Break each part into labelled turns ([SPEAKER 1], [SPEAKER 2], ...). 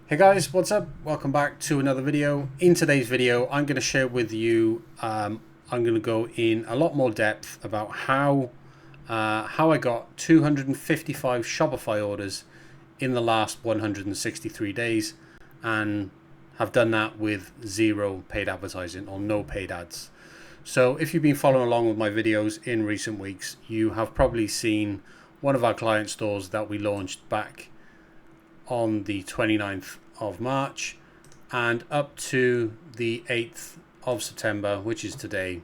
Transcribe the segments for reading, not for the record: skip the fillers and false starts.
[SPEAKER 1] Hey guys, what's up? Welcome back to another video. In today's video, I'm going to share with you, I'm going to go in a lot more depth about how I got 255 Shopify orders in the last 163 days and have done that with zero paid advertising or no paid ads. So if you've been following along with my videos in recent weeks, you have probably seen one of our client stores that we launched back on the 29th of March and up to the 8th of September, which is today.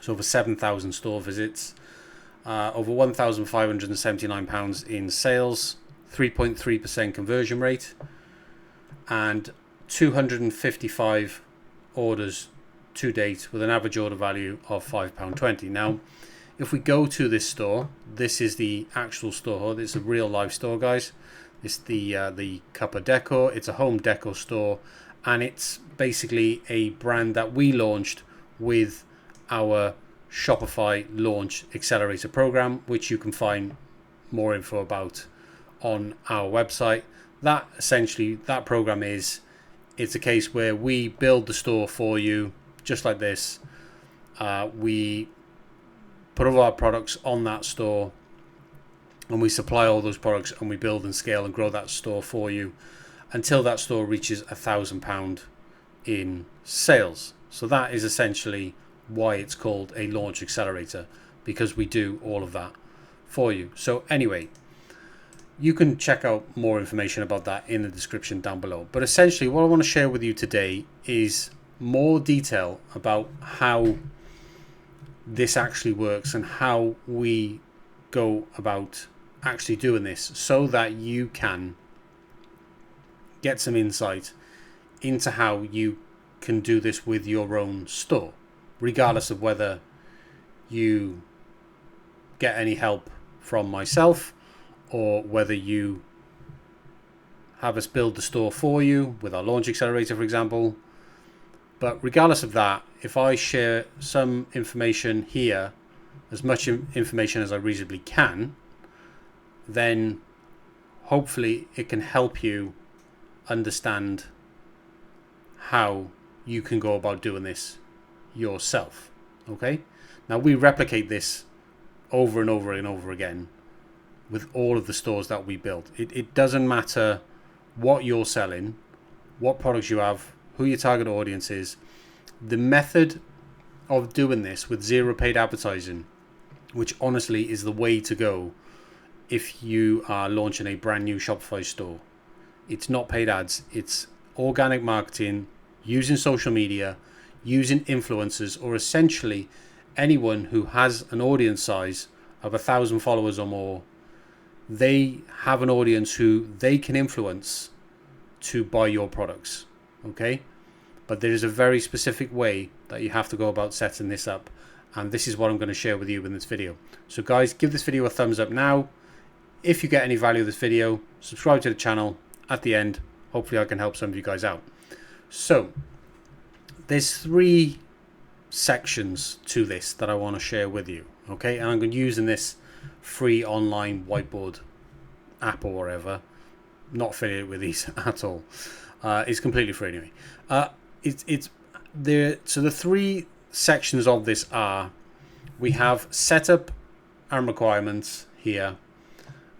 [SPEAKER 1] So over 7,000 store visits, over £1,579 in sales, 3.3% conversion rate, and 255 orders to date with an average order value of £5.20. Now, if we go to this store, this is the actual store. This is a real live store, guys. It's the Cuppa Decor. It's a home decor store, and it's basically a brand that we launched with our Shopify Launch Accelerator program, which you can find more info about on our website. That essentially, that program it's a case where we build the store for you, just like this. We put all our products on that store, and we supply all those products, and we build and scale and grow that store for you until that store reaches £1,000 in sales. So that is essentially why it's called a launch accelerator, because we do all of that for you. So anyway, you can check out more information about that in the description down below. But essentially what I want to share with you today is more detail about how this actually works and how we go about actually doing this, so that you can get some insight into how you can do this with your own store, regardless of whether you get any help from myself or whether you have us build the store for you with our launch accelerator, for example. But regardless of that, if I share some information here, as much information as I reasonably can, then hopefully it can help you understand how you can go about doing this yourself. Okay? Now, we replicate this over and over and over again with all of the stores that we build. It doesn't matter what you're selling, what products you have, who your target audience is. The method of doing this with zero paid advertising, which honestly is the way to go if you are launching a brand new Shopify store. It's not paid ads, it's organic marketing, using social media, using influencers, or essentially anyone who has an audience size of 1,000 followers or more. They have an audience who they can influence to buy your products. Okay? But there is a very specific way that you have to go about setting this up, and this is what I'm going to share with you in this video. So guys, give this video a thumbs up now. If you get any value of this video, subscribe to the channel at the end. Hopefully I can help some of you guys out. So there's 3 sections to this that I want to share with you. Okay, and I'm going to use in this free online whiteboard app or whatever. Not affiliated with these at all. It's completely free anyway. So the 3 sections of this are: we have setup and requirements here,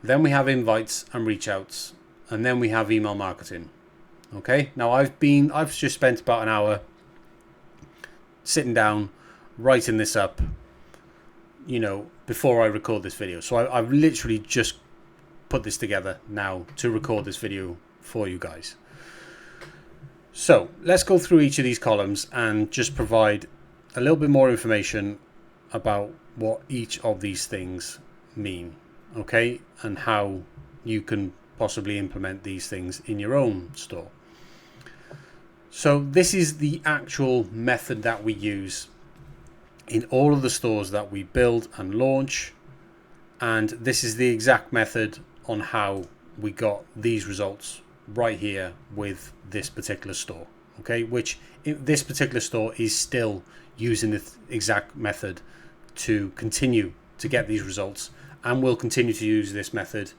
[SPEAKER 1] then we have invites and reach outs, and then we have email marketing. Okay, now I've just spent about an hour sitting down writing this up, before I record this video. So I've literally just put this together now to record this video for you guys. So let's go through each of these columns and just provide a little bit more information about what each of these things mean, okay, and how you can possibly implement these things in your own store. So this is the actual method that we use in all of the stores that we build and launch, and this is the exact method on how we got these results right here with this particular store. Okay, which this particular store is still using the exact method to continue to get these results, and will continue to use this method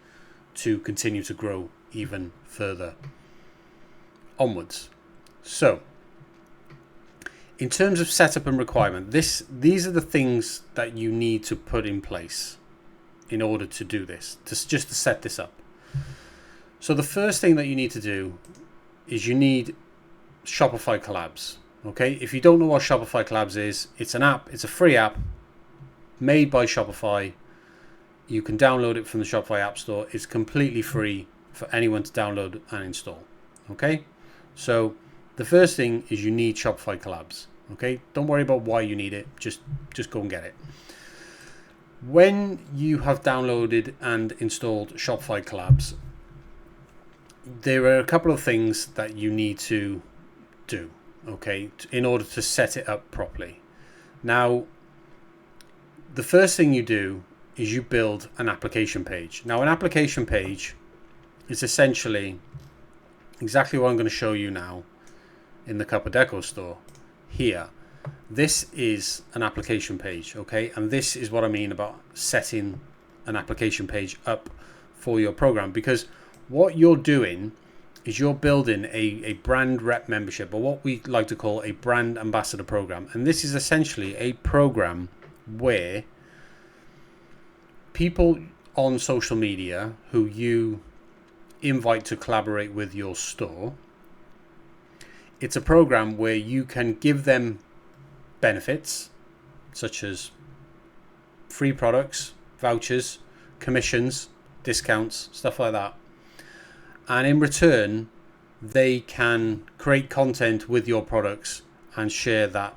[SPEAKER 1] to continue to grow even further. onwards. So in terms of setup and requirement, these are the things that you need to put in place in order to do this, just to set this up. So the first thing that you need to do is you need Shopify Collabs. Okay, if you don't know what Shopify Collabs is, it's an app. It's a free app made by Shopify. You can download it from the Shopify App Store. It's completely free for anyone to download and install. Okay, so the first thing is you need Shopify Collabs. Okay, don't worry about why you need it. Just go and get it. When you have downloaded and installed Shopify Collabs, there are a couple of things that you need to do, okay, in order to set it up properly. Now, the first thing you do is you build an application page. Now, an application page is essentially exactly what I'm going to show you now in the Cup of Deco store here. This is an application page, okay, and this is what I mean about setting an application page up for your program, because what you're doing is you're building a brand rep membership, or what we like to call a brand ambassador program. And this is essentially a program where people on social media who you invite to collaborate with your store, it's a program where you can give them benefits such as free products, vouchers, commissions, discounts, stuff like that. And in return, they can create content with your products and share that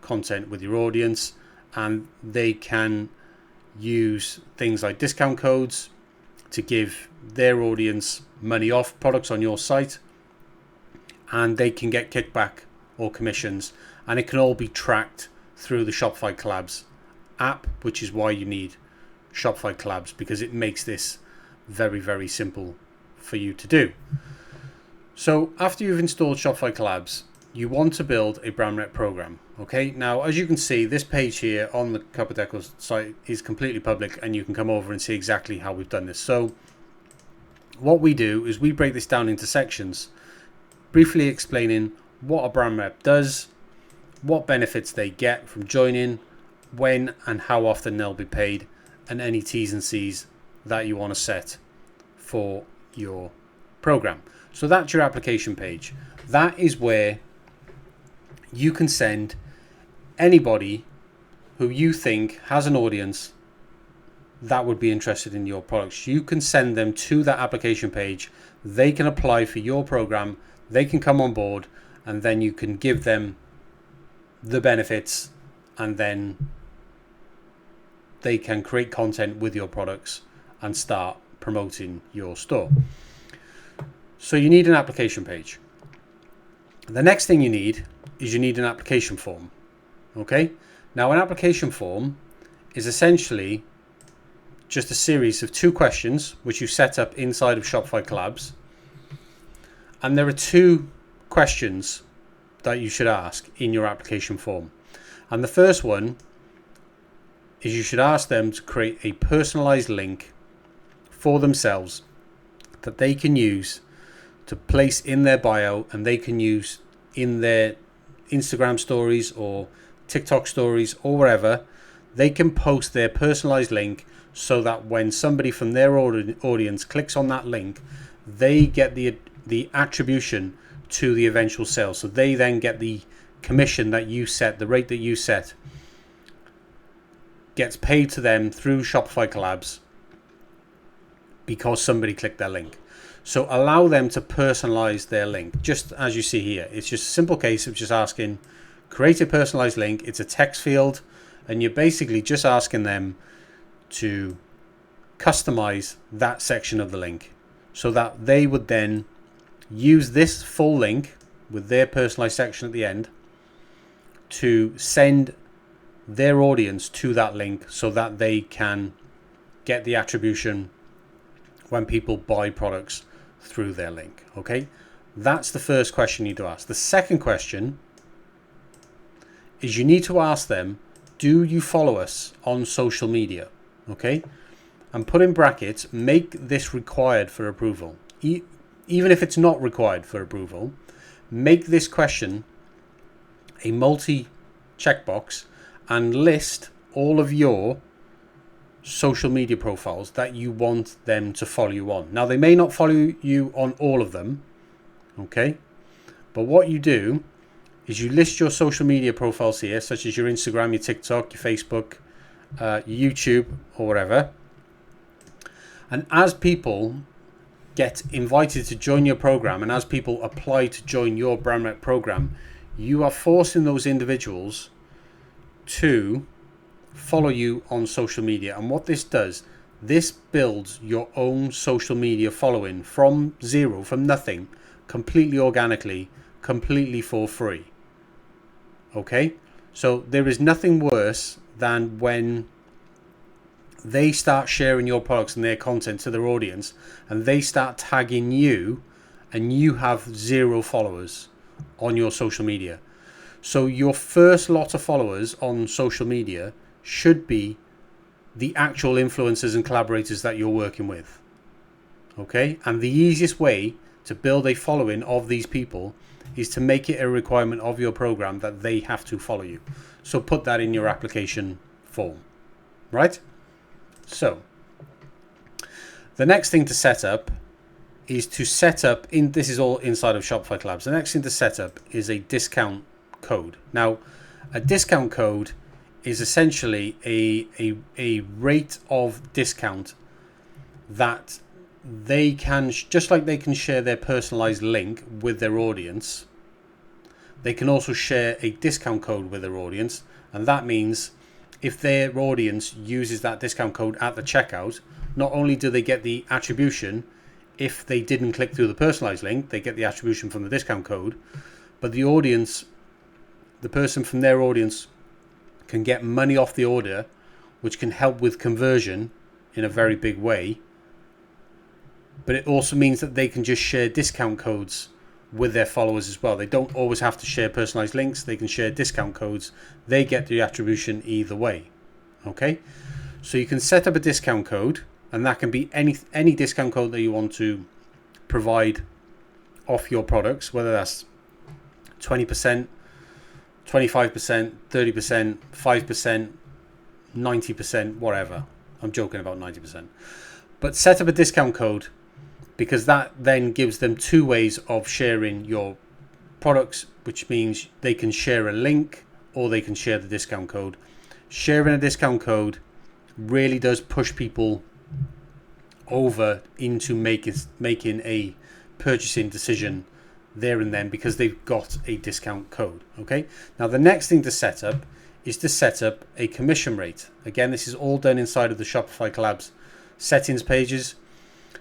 [SPEAKER 1] content with your audience. And they can use things like discount codes to give their audience money off products on your site. And they can get kickback or commissions. And it can all be tracked through the Shopify Collabs app, which is why you need Shopify Collabs, because it makes this very, very simple for you to do. So after you've installed Shopify Collabs, you want to build a brand rep program. Okay, now as you can see, this page here on the Cup of Deco site is completely public, and you can come over and see exactly how we've done this. So what we do is we break this down into sections, briefly explaining what a brand rep does, what benefits they get from joining, when and how often they'll be paid, and any T's and C's that you want to set for your program. So that's your application page. That is where you can send anybody who you think has an audience that would be interested in your products. You can send them to that application page. They can apply for your program. They can come on board, and then you can give them the benefits, and then they can create content with your products and start promoting your store. So you need an application page. The next thing you need is you need an application form. Okay, now an application form is essentially just a series of 2 questions which you set up inside of Shopify Collabs, and there are 2 questions that you should ask in your application form. And the first one is you should ask them to create a personalized link for themselves that they can use to place in their bio, and they can use in their Instagram stories or TikTok stories or wherever. They can post their personalized link so that when somebody from their audience clicks on that link, they get the attribution to the eventual sale. So they then get the commission that you set, the rate that you set, gets paid to them through Shopify Collabs because somebody clicked their link. So allow them to personalize their link, just as you see here. It's just a simple case of just asking, create a personalized link. It's a text field, and you're basically just asking them to customize that section of the link so that they would then use this full link with their personalized section at the end to send their audience to that link so that they can get the attribution when people buy products through their link. Okay, that's the first question you need to ask. The second question is you need to ask them, do you follow us on social media? Okay, and put in brackets, make this required for approval. Even if it's not required for approval, make this question a multi checkbox and list all of your social media profiles that you want them to follow you on. Now, they may not follow you on all of them, okay? But what you do is you list your social media profiles here, such as your Instagram, your TikTok, your Facebook, your YouTube, or whatever. And as people get invited to join your program, and as people apply to join your brand rep program, you are forcing those individuals to follow you on social media. And what this does, this builds your own social media following from zero, from nothing, completely organically, completely for free. Okay, so there is nothing worse than when they start sharing your products and their content to their audience, and they start tagging you, and you have 0 followers on your social media. So your first lot of followers on social media should be the actual influencers and collaborators that you're working with. Okay, and the easiest way to build a following of these people is to make it a requirement of your program that they have to follow you. So put that in your application form, right? So the next thing to set up is to set up this is all inside of Shopify Collabs. The next thing to set up is a discount code. Now, a discount code is essentially a rate of discount that they can, just like they can share their personalized link with their audience, they can also share a discount code with their audience. And that means if their audience uses that discount code at the checkout, not only do they get the attribution, if they didn't click through the personalized link, they get the attribution from the discount code, but the audience, the person from their audience, can get money off the order, which can help with conversion in a very big way. But it also means that they can just share discount codes with their followers as well. They don't always have to share personalized links. They can share discount codes. They get the attribution either way. Okay, so you can set up a discount code, and that can be any discount code that you want to provide off your products, whether that's 20%, 25%, 30%, 5%, 90%, whatever. I'm joking about 90%. But set up a discount code, because that then gives them 2 ways of sharing your products, which means they can share a link or they can share the discount code. Sharing a discount code really does push people over into making a purchasing decision there and then, because they've got a discount code. Okay, now the next thing to set up is to set up a commission rate. Again, this is all done inside of the Shopify Collabs settings pages.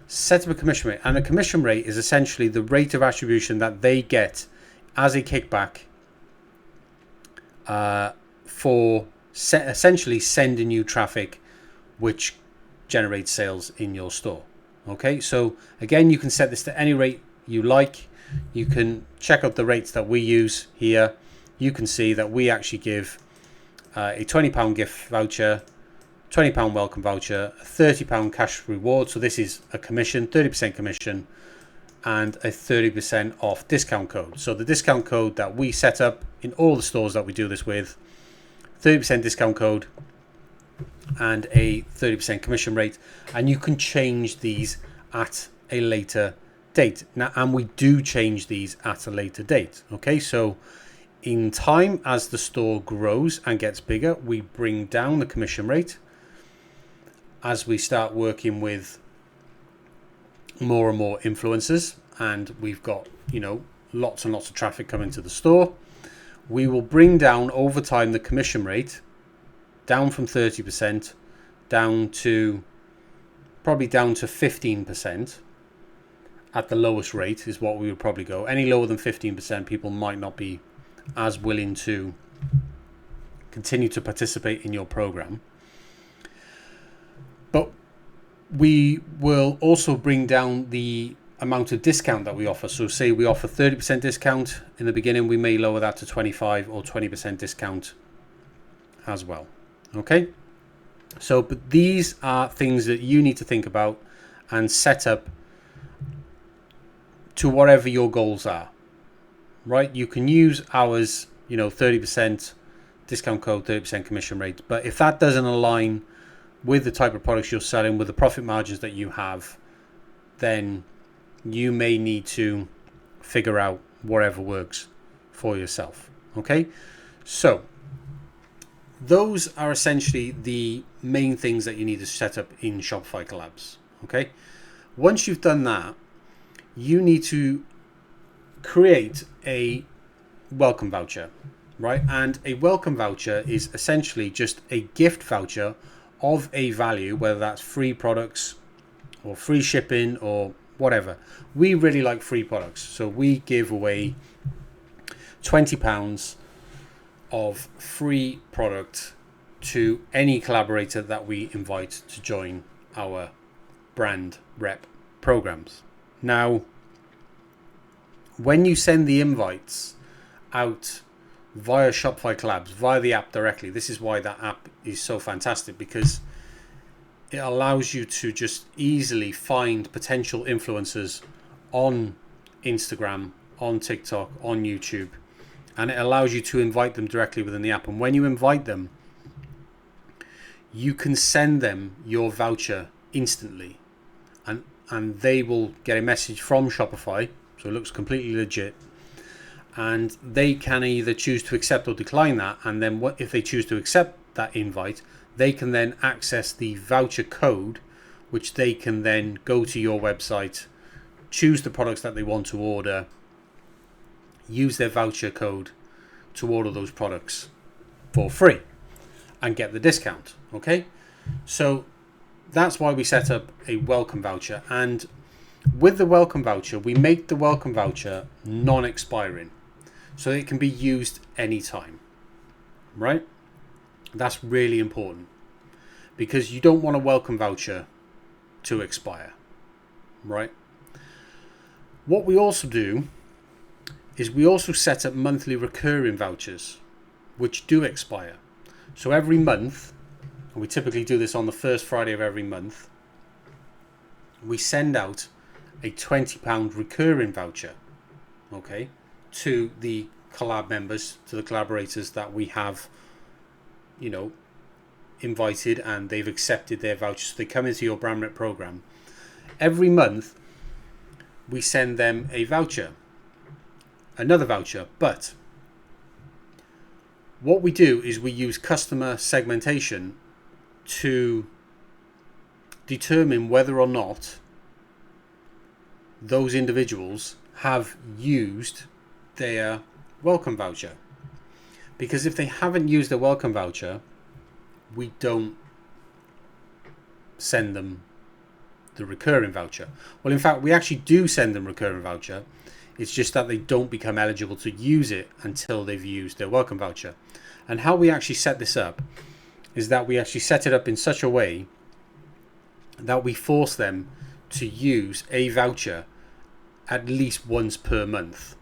[SPEAKER 1] Set up a commission rate, and a commission rate is essentially the rate of attribution that they get as a kickback for essentially sending you traffic, which generates sales in your store. Okay, so again, you can set this to any rate you like. You can check out the rates that we use here. You can see that we actually give a £20 gift voucher, £20 welcome voucher, a £30 cash reward. So this is a commission, 30% commission, and a 30% off discount code. So the discount code that we set up in all the stores that we do this with, 30% discount code and a 30% commission rate. And you can change these at a later date. Now, and we do change these at a later date. Okay, so in time, as the store grows and gets bigger, we bring down the commission rate as we start working with more and more influencers, and we've got, lots and lots of traffic coming to the store. We will bring down over time the commission rate down from 30% down to 15%. At the lowest rate is what we would probably go. Any lower than 15%, people might not be as willing to continue to participate in your program. But we will also bring down the amount of discount that we offer. So say we offer 30% discount in the beginning, we may lower that to 25 or 20% discount as well. Okay, so but these are things that you need to think about and set up to whatever your goals are. right? You can use ours, 30% discount code, 30% commission rate. But if that doesn't align with the type of products you're selling, with the profit margins that you have, then you may need to figure out whatever works for yourself. Okay, so those are essentially the main things that you need to set up in Shopify Collabs. Okay, once you've done that, you need to create a welcome voucher, right? And a welcome voucher is essentially just a gift voucher of a value, whether that's free products or free shipping or whatever. We really like free products, so we give away £20 of free product to any collaborator that we invite to join our brand rep programs. Now, when you send the invites out via Shopify Collabs, via the app directly, this is why that app is so fantastic, because it allows you to just easily find potential influencers on Instagram, on TikTok, on YouTube, and it allows you to invite them directly within the app. And when you invite them, you can send them your voucher instantly, and they will get a message from Shopify, so it looks completely legit, and they can either choose to accept or decline that. And then if they choose to accept that invite, they can then access the voucher code, which they can then go to your website, choose the products that they want to order, use their voucher code to order those products for free and get the discount. Okay, so that's why we set up a welcome voucher. And with the welcome voucher, we make the welcome voucher non-expiring, so it can be used anytime, right? That's really important, because you don't want a welcome voucher to expire, right? What we also do is we also set up monthly recurring vouchers, which do expire. So every month, and we typically do this on the first Friday of every month, we send out a £20 recurring voucher, okay, to the collab members, to the collaborators that we have, invited, and they've accepted their vouchers. So they come into your brand rep program. Every month, we send them a voucher, another voucher. But what we do is we use customer segmentation to determine whether or not those individuals have used their welcome voucher. Because if they haven't used their welcome voucher, we don't send them the recurring voucher. Well, in fact, we actually do send them recurring voucher. It's just that they don't become eligible to use it until they've used their welcome voucher. And how we actually set this up is that we actually set it up in such a way that we force them to use a voucher at least once per month,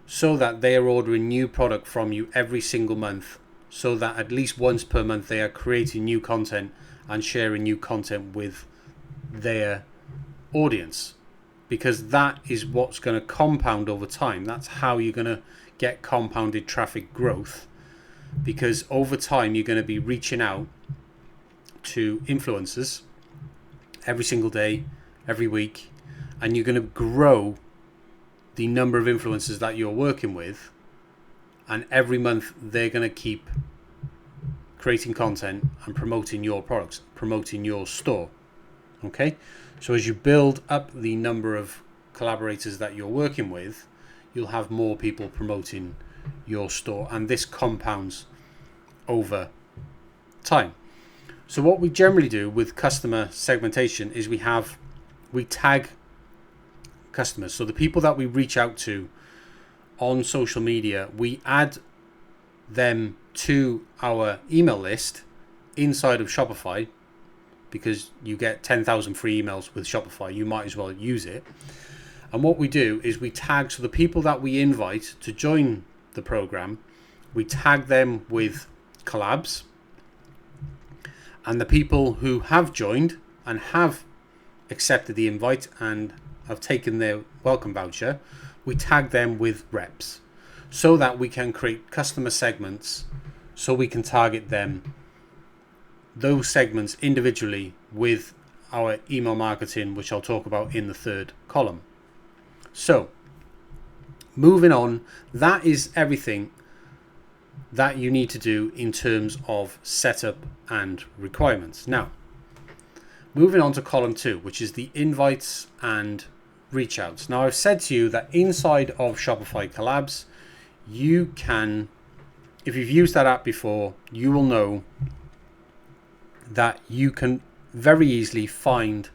[SPEAKER 1] so that they are ordering new product from you every single month, so that at least once per month they are creating new content and sharing new content with their audience, because that is what's going to compound over time. That's how you're going to get compounded traffic growth, because over time you're going to be reaching out to influencers every single day, every week, and you're going to grow the number of influencers that you're working with, and every month they're going to keep creating content and promoting your products, promoting your store. Okay, so as you build up the number of collaborators that you're working with, you'll have more people promoting your store, and this compounds over time. So what we generally do with customer segmentation is we tag customers. So the people that we reach out to on social media, we add them to our email list inside of Shopify, because you get 10,000 free emails with Shopify. You might as well use it. And what we do is we tag, so the people that we invite to join the program, we tag them with collabs, and the people who have joined and have accepted the invite and have taken their welcome voucher, we tag them with reps. so that we can create customer segments, so we can target those segments individually with our email marketing, which I'll talk about in the third column. So moving on, that is everything that you need to do in terms of setup and requirements. Now, moving on to column 2, which is the invites and reach outs. Now, I've said to you that inside of Shopify Collabs, you can, if you've used that app before, you will know that you can very easily find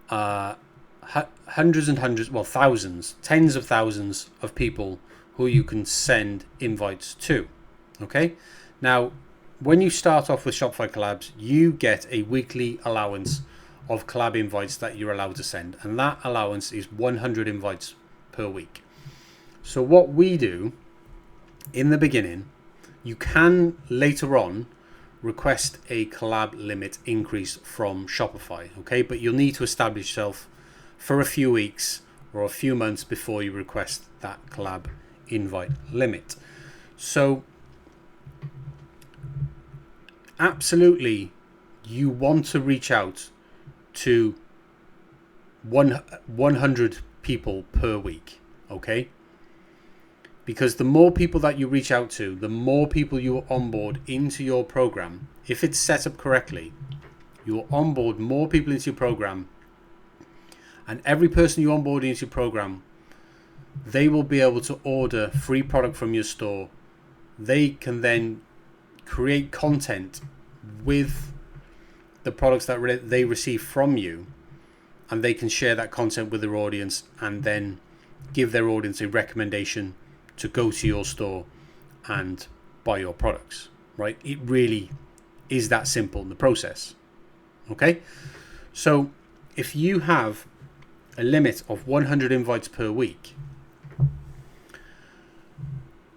[SPEAKER 1] hundreds and hundreds, well, thousands, tens of thousands of people who you can send invites to. Okay, now when you start off with Shopify Collabs, you get a weekly allowance of collab invites that you're allowed to send, and that allowance is 100 invites per week. So what we do in the beginning, you can later on request a collab limit increase from Shopify, okay, but you'll need to establish yourself for a few weeks or a few months before you request that collab invite limit. So absolutely, you want to reach out to 100 people per week, okay? Because the more people that you reach out to, the more people you onboard into your program. If it's set up correctly, you will onboard more people into your program, and every person you onboard into your program, they will be able to order free product from your store. They can then create content with the products that they receive from you, and they can share that content with their audience and then give their audience a recommendation to go to your store and buy your products, right? It really is that simple in the process. Okay, so if you have a limit of 100 invites per week,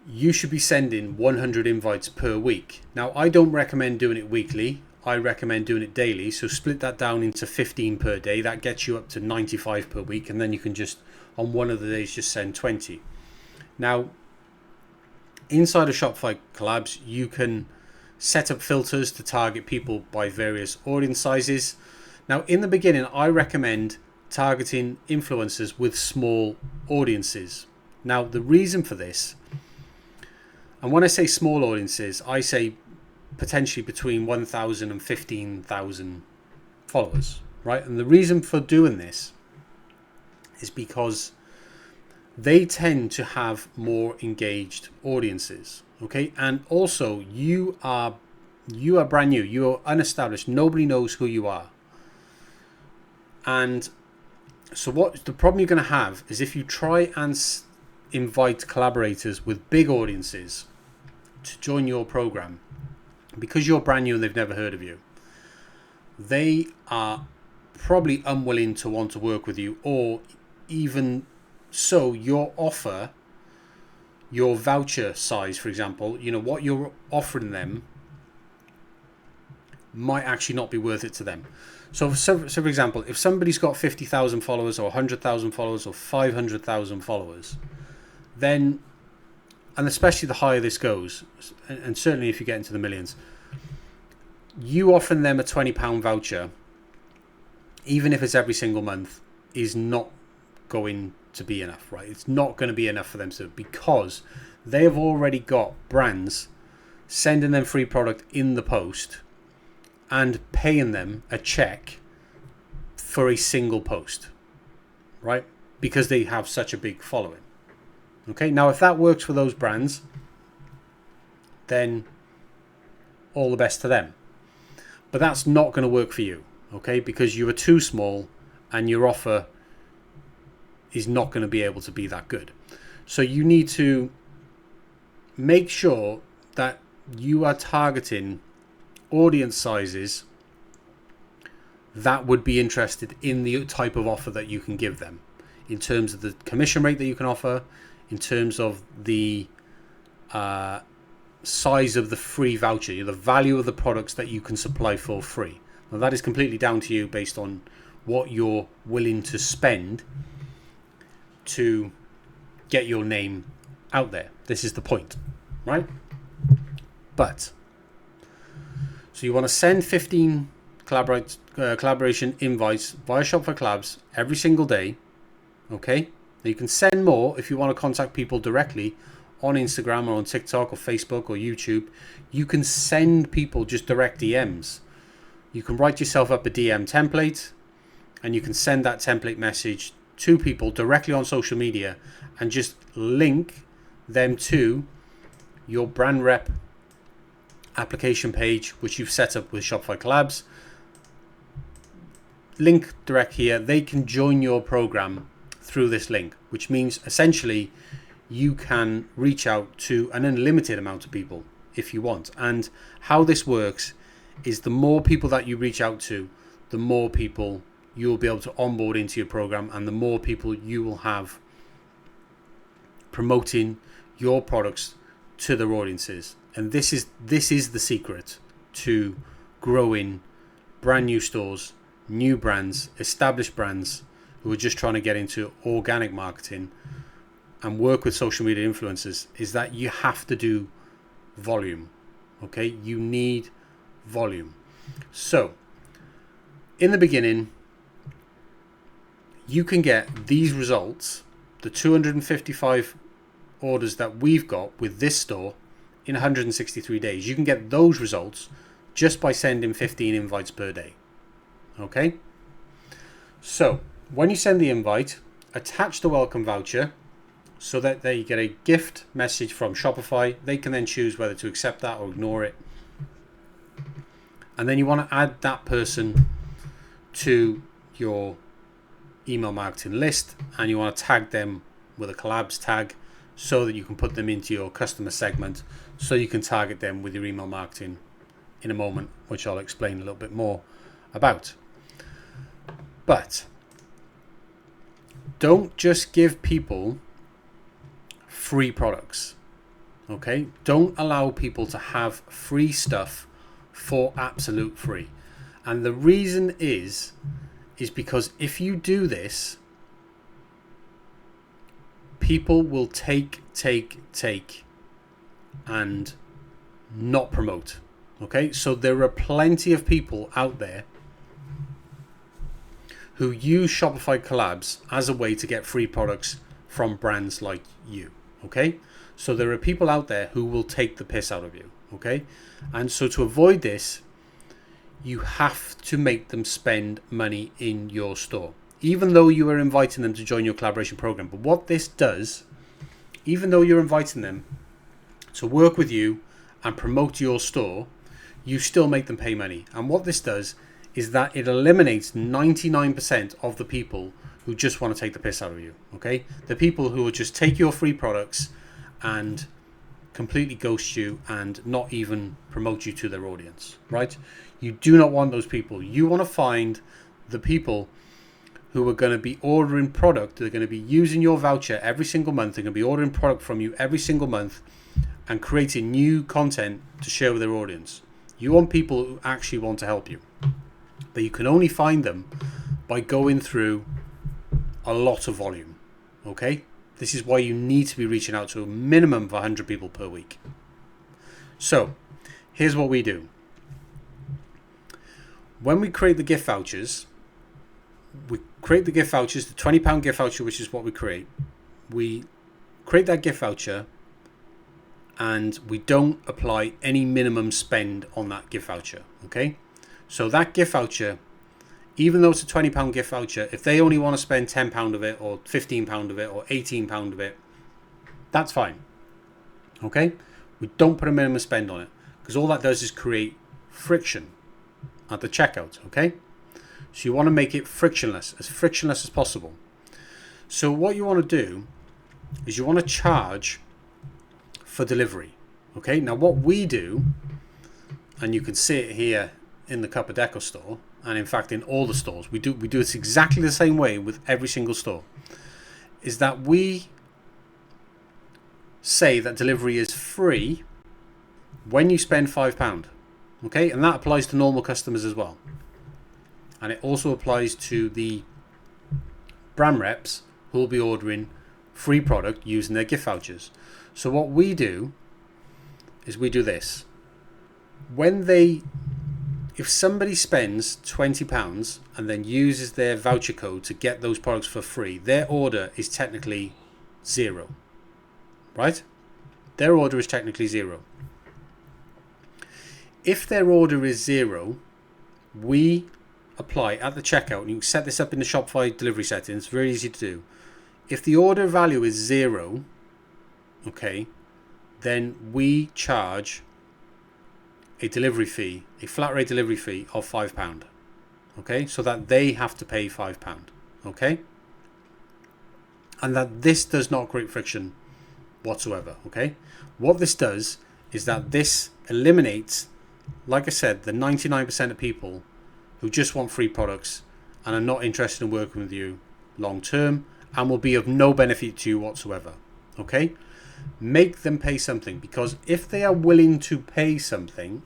[SPEAKER 1] you should be sending 100 invites per week. Now, I don't recommend doing it weekly. I recommend doing it daily. So split that down into 15 per day. That gets you up to 95 per week. And then you can just, on one of the days, just send 20. Now, inside of Shopify Collabs, you can set up filters to target people by various audience sizes. Now, in the beginning, I recommend targeting influencers with small audiences. Now, the reason for this, and when I say small audiences, I say potentially between 1,000 and 15,000 followers, right? And the reason for doing this is because they tend to have more engaged audiences, okay? And also, you are brand new, you are unestablished, nobody knows who you are. And so what the problem you're going to have is if you try and invite collaborators with big audiences to join your program, because you're brand new and they've never heard of you, they are probably unwilling to want to work with you, or even so your offer, your voucher size, for example, you know, what you're offering them might actually not be worth it to them. So for example, if somebody's got 50,000 followers or 100,000 followers or 500,000 followers, then, and especially the higher this goes, and certainly if you get into the millions, you offering them a £20 voucher, even if it's every single month, is not going to be enough, right? It's not going to be enough for them to, because they have already got brands sending them free product in the post and paying them a check for a single post, right? Because they have such a big following. Okay, now if that works for those brands, then all the best to them. But that's not going to work for you, okay? Because you are too small and your offer is not going to be able to be that good. So you need to make sure that you are targeting audience sizes that would be interested in the type of offer that you can give them, in terms of the commission rate that you can offer, in terms of the size of the free voucher, the value of the products that you can supply for free. Now that is completely down to you based on what you're willing to spend to get your name out there. This is the point, right? But so you want to send 15 collaboration invites via Shopify Collabs every single day. Okay, now you can send more if you want to contact people directly on Instagram or on TikTok or Facebook or YouTube. You can send people just direct DMs. You can write yourself up a DM template and you can send that template message to people directly on social media and just link them to your brand rep application page, which you've set up with Shopify Collabs. Link direct here. They can join your program through this link, which means essentially you can reach out to an unlimited amount of people if you want. And how this works is the more people that you reach out to, the more people you'll be able to onboard into your program, and the more people you will have promoting your products to their audiences. And this is the secret to growing brand new stores, new brands, established brands who are just trying to get into organic marketing and work with social media influencers, is that you have to do volume. Okay, you need volume. So in the beginning, you can get these results, the 255 orders that we've got with this store in 163 days. You can get those results just by sending 15 invites per day. Okay, so when you send the invite, attach the welcome voucher so that they get a gift message from Shopify. They can then choose whether to accept that or ignore it. And then you want to add that person to your email marketing list, and you want to tag them with a collabs tag so that you can put them into your customer segment, so you can target them with your email marketing in a moment, which I'll explain a little bit more about. But don't just give people free products. Okay, don't allow people to have free stuff for absolute free. And the reason is because if you do this, people will take and not promote. Okay, so there are plenty of people out there who use Shopify Collabs as a way to get free products from brands like you. Okay, so there are people out there who will take the piss out of you. Okay, and so to avoid this, you have to make them spend money in your store, even though you are inviting them to join your collaboration program. But what this does, even though you're inviting them to work with you and promote your store, you still make them pay money. And what this does is that it eliminates 99% of the people who just want to take the piss out of you. Okay, the people who will just take your free products and completely ghost you and not even promote you to their audience, right? You do not want those people. You want to find the people who are going to be ordering product. They're going to be using your voucher every single month. They're going to be ordering product from you every single month and creating new content to share with their audience. You want people who actually want to help you. But you can only find them by going through a lot of volume. Okay? This is why you need to be reaching out to a minimum of 100 people per week. So, here's what we do. When we create the gift vouchers, the £20 gift voucher, which is what we create. We create that gift voucher and we don't apply any minimum spend on that gift voucher. Okay? So that gift voucher, even though it's a £20 gift voucher, if they only want to spend £10 of it or £15 of it or £18 of it, that's fine. Okay? We don't put a minimum spend on it because all that does is create friction at the checkout. Okay? So you want to make it frictionless as possible. So what you want to do is you want to charge for delivery. Okay? Now what we do, and you can see it here in the Cuppa Deco store, and in fact in all the stores, we do it exactly the same way with every single store, is that we say that delivery is free when you spend £5. Okay, and that applies to normal customers as well, and it also applies to the brand reps who will be ordering free product using their gift vouchers. So what we do is we do this. If somebody spends £20 and then uses their voucher code to get those products for free, their order is technically zero, right? Their order is technically zero. If their order is zero, we apply at the checkout, and you can set this up in the Shopify delivery settings, very easy to do. If the order value is zero, okay, then we charge a delivery fee, a flat rate delivery fee of £5, okay, so that they have to pay £5, okay, and that this does not create friction whatsoever, okay. What this does is that this eliminates, like I said, the 99% of people who just want free products and are not interested in working with you long term and will be of no benefit to you whatsoever, okay. Make them pay something, because if they are willing to pay something,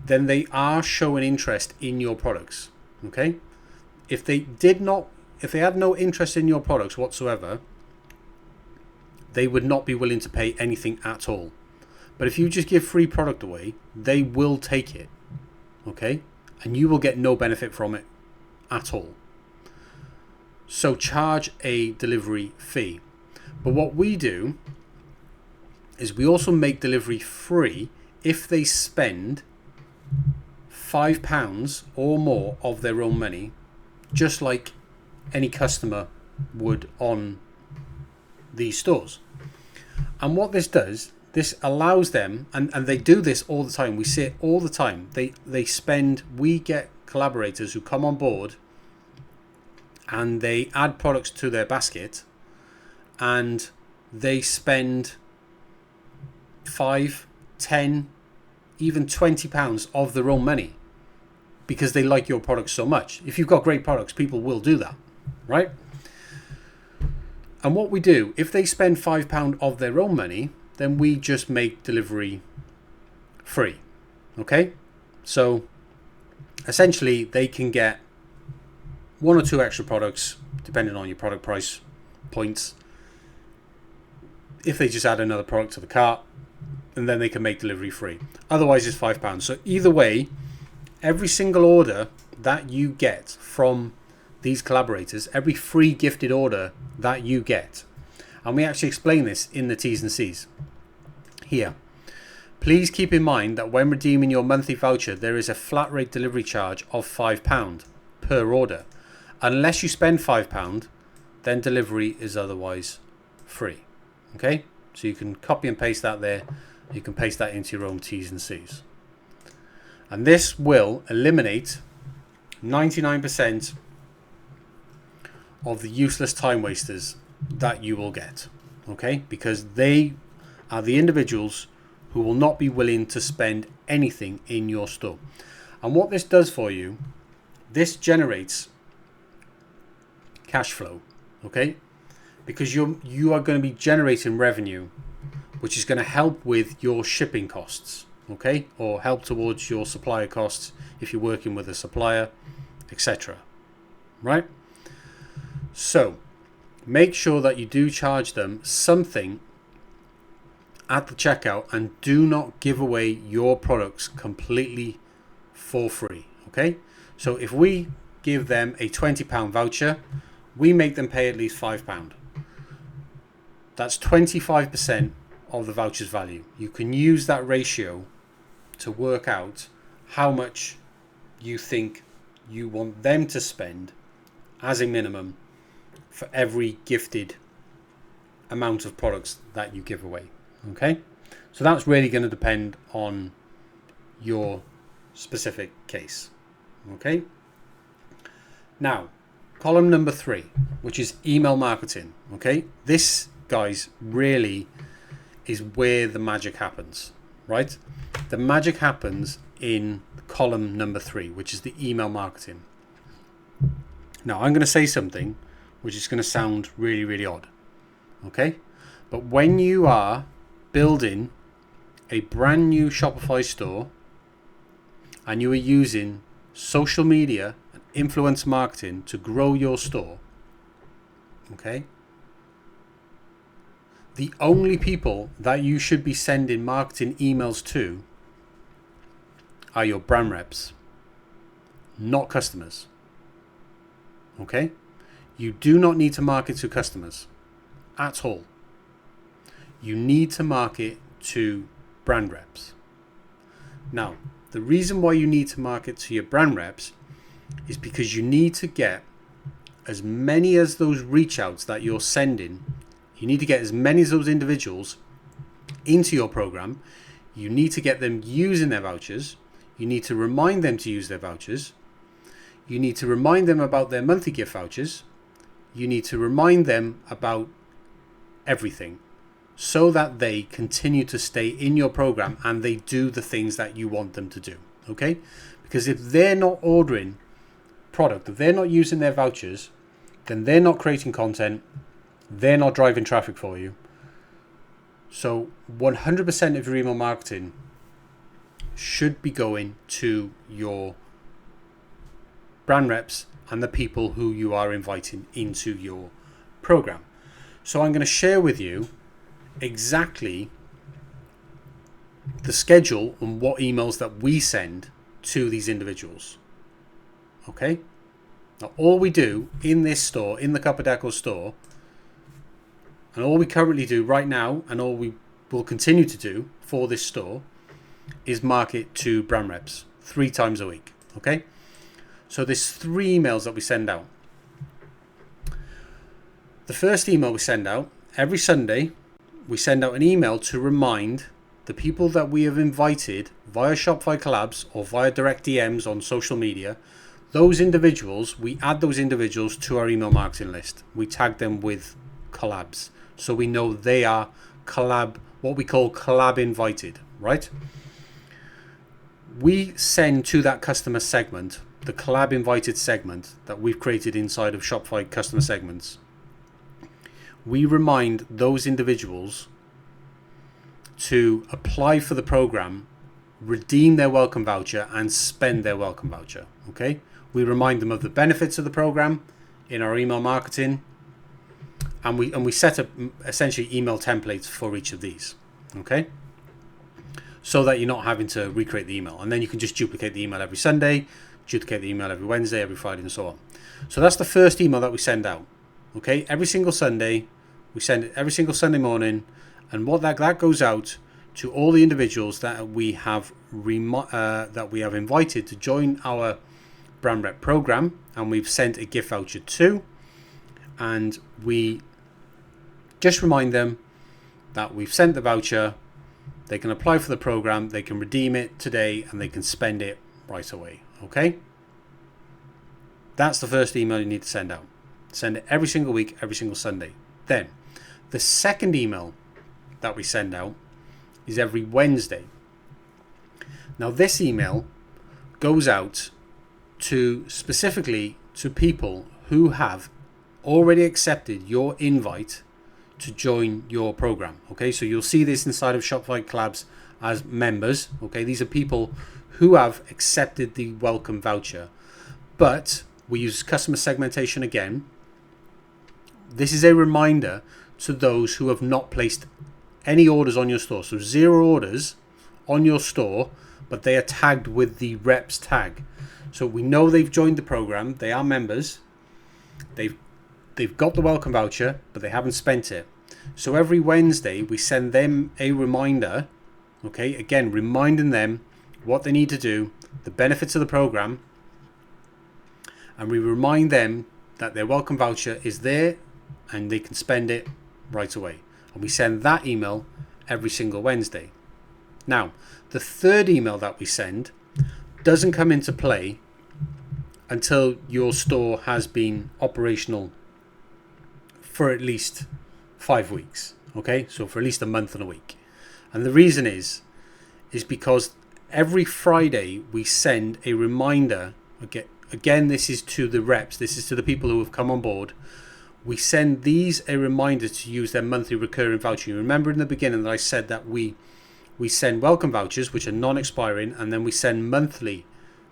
[SPEAKER 1] then they are showing interest in your products, okay. If they had no interest in your products whatsoever, they would not be willing to pay anything at all. But if you just give free product away, they will take it, okay, and you will get no benefit from it at all. So charge a delivery fee. But what we do is we also make delivery free if they spend £5 or more of their own money, just like any customer would on these stores. And what this does, this allows them, and they do this all the time, we see it all the time, we get collaborators who come on board and they add products to their basket and they spend 5, 10, even £20 of their own money because they like your products so much. If you've got great products, people will do that, right? And what we do, if they spend £5 of their own money, then we just make delivery free, okay? So essentially they can get 1 or 2 extra products depending on your product price points if they just add another product to the cart, and then they can make delivery free. Otherwise it's £5. So either way, every single order that you get from these collaborators, every free gifted order that you get, and we actually explain this in the T's and C's here. Please keep in mind that when redeeming your monthly voucher, there is a flat rate delivery charge of £5 per order. Unless you spend £5, then delivery is otherwise free. Okay, so you can copy and paste that there. You can paste that into your own T's and C's. And this will eliminate 99% of the useless time wasters that you will get. Okay, because they are the individuals who will not be willing to spend anything in your store. And what this does for you, this generates cash flow, okay? Because you are going to be generating revenue, which is going to help with your shipping costs, okay? Or help towards your supplier costs if you're working with a supplier, etc. Right? So make sure that you do charge them something at the checkout, and do not give away your products completely for free, okay? So if we give them a £20 voucher, we make them pay at least £5. That's 25% of the voucher's value. You can use that ratio to work out how much you think you want them to spend as a minimum for every gifted amount of products that you give away. Okay, so that's really going to depend on your specific case. Okay, now column number 3, which is email marketing. Okay, this, guys, really is where the magic happens, right? The magic happens in column number 3, which is the email marketing. Now I'm going to say something which is going to sound really, really odd. Okay, but when you are building a brand new Shopify store and you are using social media and influence marketing to grow your store, okay, the only people that you should be sending marketing emails to are your brand reps, not customers. Okay? You do not need to market to customers at all. You need to market to brand reps. Now, the reason why you need to market to your brand reps is because you need to get as many as those reach outs that you're sending. You need to get as many as those individuals into your program. You need to get them using their vouchers. You need to remind them to use their vouchers. You need to remind them about their monthly gift vouchers. You need to remind them about everything so that they continue to stay in your program and they do the things that you want them to do. Okay? Because if they're not ordering product, if they're not using their vouchers, then they're not creating content, they're not driving traffic for you. So 100% of your email marketing should be going to your brand reps and the people who you are inviting into your program. So I'm going to share with you exactly the schedule and what emails that we send to these individuals. Okay? Now, all we do in this store, in the Copper Deco store, and all we currently do right now, and all we will continue to do for this store, is market to brand reps 3 times a week. Okay? So there's 3 emails that we send out. The first email we send out, every Sunday, we send out an email to remind the people that we have invited via Shopify collabs or via direct DMs on social media. Those individuals, we add those individuals to our email marketing list. We tag them with collabs, so we know they are collab, what we call collab invited, right? We send to that customer segment, the collab invited segment that we've created inside of Shopify customer segments. We remind those individuals to apply for the program, redeem their welcome voucher, and spend their welcome voucher. Okay? We remind them of the benefits of the program in our email marketing, and we set up essentially email templates for each of these. Okay? So that you're not having to recreate the email, and then you can just duplicate the email every Sunday, duplicate the email every Wednesday, every Friday, and so on. So that's the first email that we send out. Okay, every single Sunday, we send it every single Sunday morning, and what that goes out to all the individuals that we have invited to join our brand rep program, and we've sent a gift voucher to, and we just remind them that we've sent the voucher. They can apply for the program, they can redeem it today, and they can spend it right away. Okay? That's the first email you need to send out. Send it every single week, every single Sunday. Then, the second email that we send out is every Wednesday. Now, this email goes out to specifically to people who have already accepted your invite to join your program. Okay, so you'll see this inside of Shopify Collabs as members. Okay, these are people who have accepted the welcome voucher, but we use customer segmentation again. This is a reminder to those who have not placed any orders on your store. So 0 orders on your store, but they are tagged with the reps tag. So we know they've joined the program, they are members, they've got the welcome voucher, but they haven't spent it. So every Wednesday we send them a reminder, okay, again reminding them what they need to do, the benefits of the program, and we remind them that their welcome voucher is there and they can spend it right away. And we send that email every single Wednesday. Now, the third email that we send doesn't come into play until your store has been operational for at least 5 weeks. Okay, so for at least a month and a week. And the reason is because every Friday we send a reminder. Again, this is to the reps, this is to the people who have come on board. We send these a reminder to use their monthly recurring voucher. You remember in the beginning that I said that we send welcome vouchers, which are non-expiring, and then we send monthly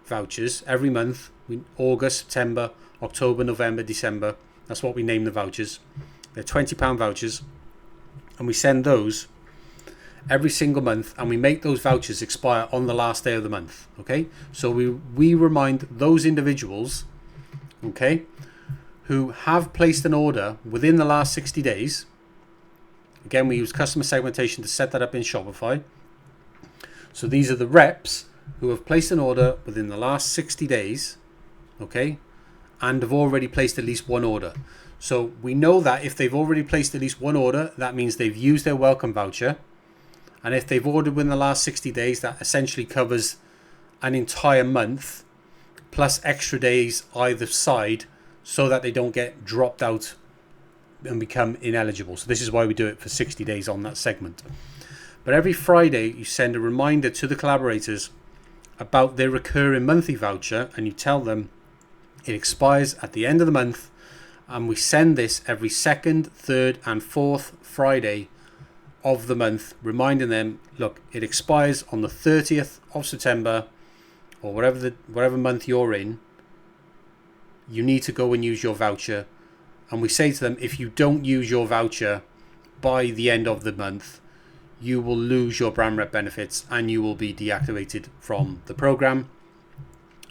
[SPEAKER 1] vouchers every month. August, September, October, November, December. That's what we name the vouchers. They're £20 vouchers. and we send those every single month, and we make those vouchers expire on the last day of the month. Okay, so we remind those individuals, okay, who have placed an order within the last 60 days. Again, we use customer segmentation to set that up in Shopify. So these are the reps who have placed an order within the last 60 days, okay, and have already placed at least one order. So we know that if they've already placed at least one order, that means they've used their welcome voucher. And if they've ordered within the last 60 days, that essentially covers an entire month plus extra days either side, so that they don't get dropped out and become ineligible. So this is why we do it for 60 days on that segment. But every Friday you send a reminder to the collaborators about their recurring monthly voucher, and you tell them it expires at the end of the month, and we send this every second, third and fourth Friday of the month, reminding them, look, it expires on the 30th of September, or whatever month you're in. You need to go and use your voucher. And we say to them, if you don't use your voucher by the end of the month, you will lose your brand rep benefits and you will be deactivated from the program.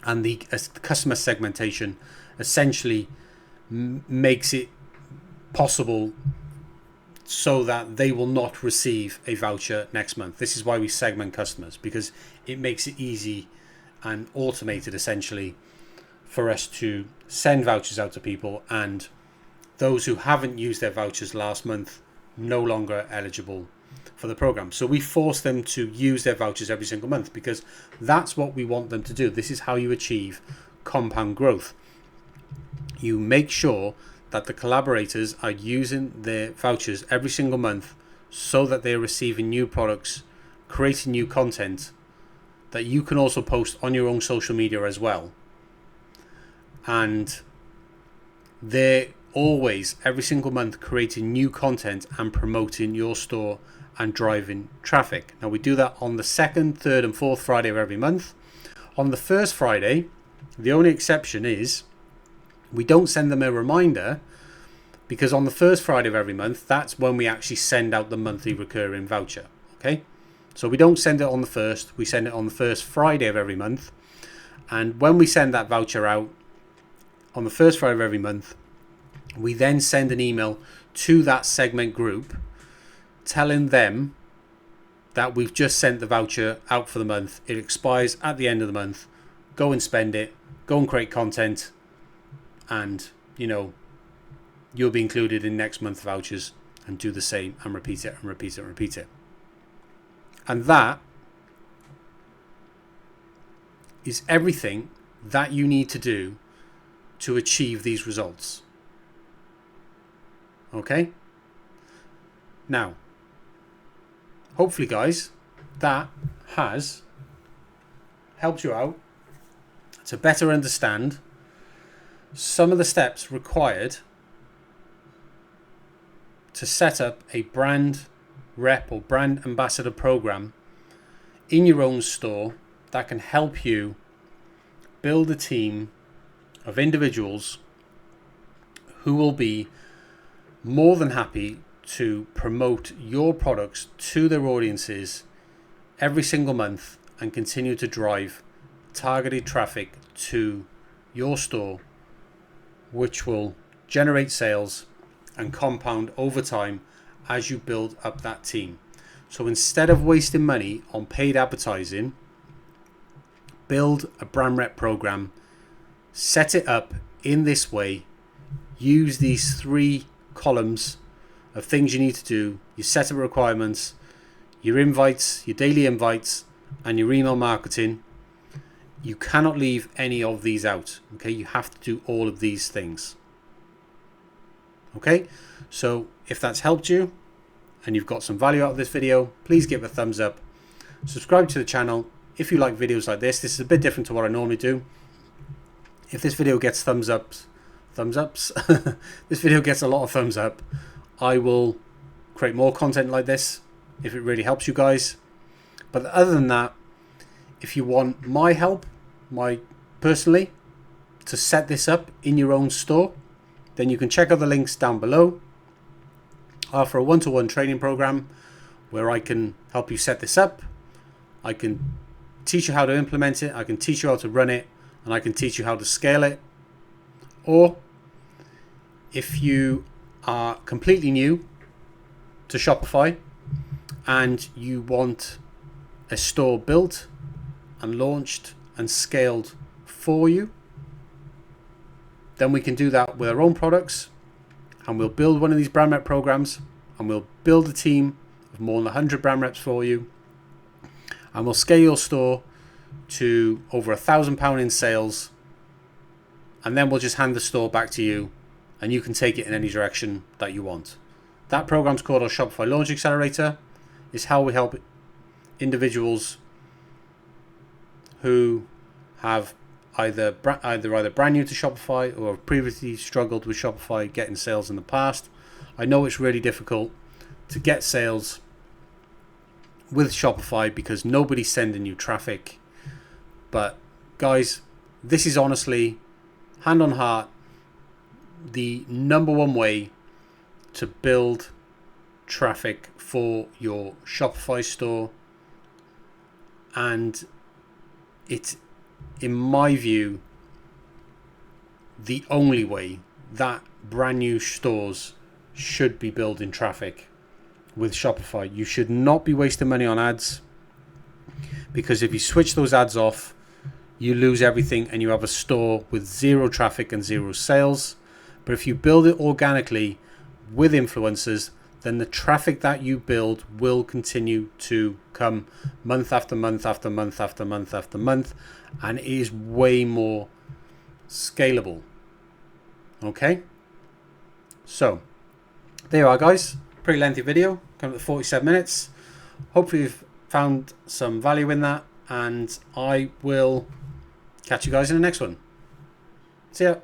[SPEAKER 1] And the customer segmentation essentially makes it possible so that they will not receive a voucher next month. This is why we segment customers, because it makes it easy and automated essentially for us to send vouchers out to people, and those who haven't used their vouchers last month no longer eligible for the program. So we force them to use their vouchers every single month, because that's what we want them to do. This is how you achieve compound growth. You make sure that the collaborators are using their vouchers every single month, so that they're receiving new products, creating new content that you can also post on your own social media as well. And they're always, every single month, creating new content and promoting your store and driving traffic. Now we do that on the second, third and fourth Friday of every month. On the first Friday, the only exception is we don't send them a reminder, because on the first Friday of every month, that's when we actually send out the monthly recurring voucher. Okay, so we don't send it on the first, we send it on the first Friday of every month. And when we send that voucher out on the first Friday of every month, we then send an email to that segment group telling them that we've just sent the voucher out for the month. It expires at the end of the month. Go and spend it, go and create content, and you'll be included in next month's vouchers, and do the same and repeat it and repeat it and repeat it. And that is everything that you need to do to achieve these results. Okay? Now, hopefully guys, that has helped you out to better understand some of the steps required to set up a brand rep or brand ambassador program in your own store that can help you build a team of individuals who will be more than happy to promote your products to their audiences every single month and continue to drive targeted traffic to your store, which will generate sales and compound over time as you build up that team. So instead of wasting money on paid advertising, build a brand rep program, set it up in this way, use these 3 columns of things you need to do: your setup requirements, your invites, your daily invites, and your email marketing. You cannot leave any of these out. Okay, you have to do all of these things. Okay, so if that's helped you and you've got some value out of this video, please give it a thumbs up. Subscribe to the channel if you like videos like this. This is a bit different to what I normally do. If this video gets thumbs ups, this video gets a lot of thumbs up, I will create more content like this if it really helps you guys. But other than that, if you want my help, personally, to set this up in your own store, then you can check out the links down below. I offer a one-to-one training program where I can help you set this up. I can teach you how to implement it. I can teach you how to run it, and I can teach you how to scale it. Or if you are completely new to Shopify and you want a store built and launched and scaled for you, then we can do that with our own products, and we'll build one of these brand rep programs, and we'll build a team of more than 100 brand reps for you, and we'll scale your store to over £1,000 in sales, and then we'll just hand the store back to you and you can take it in any direction that you want. That program's called our Shopify Launch Accelerator. It's how we help individuals who have either brand new to Shopify or have previously struggled with Shopify getting sales in the past. I know it's really difficult to get sales with Shopify because nobody's sending you traffic. But guys, this is honestly, hand on heart, the number one way to build traffic for your Shopify store. And it's, in my view, the only way that brand new stores should be building traffic with Shopify. You should not be wasting money on ads, because if you switch those ads off, you lose everything and you have a store with zero traffic and zero sales. But if you build it organically with influencers, then the traffic that you build will continue to come month after month after month after month after month, and it is way more scalable. Okay, so there you are, guys. Pretty lengthy video, coming up to 47 minutes. Hopefully you've found some value in that, and I will catch you guys in the next one. See ya.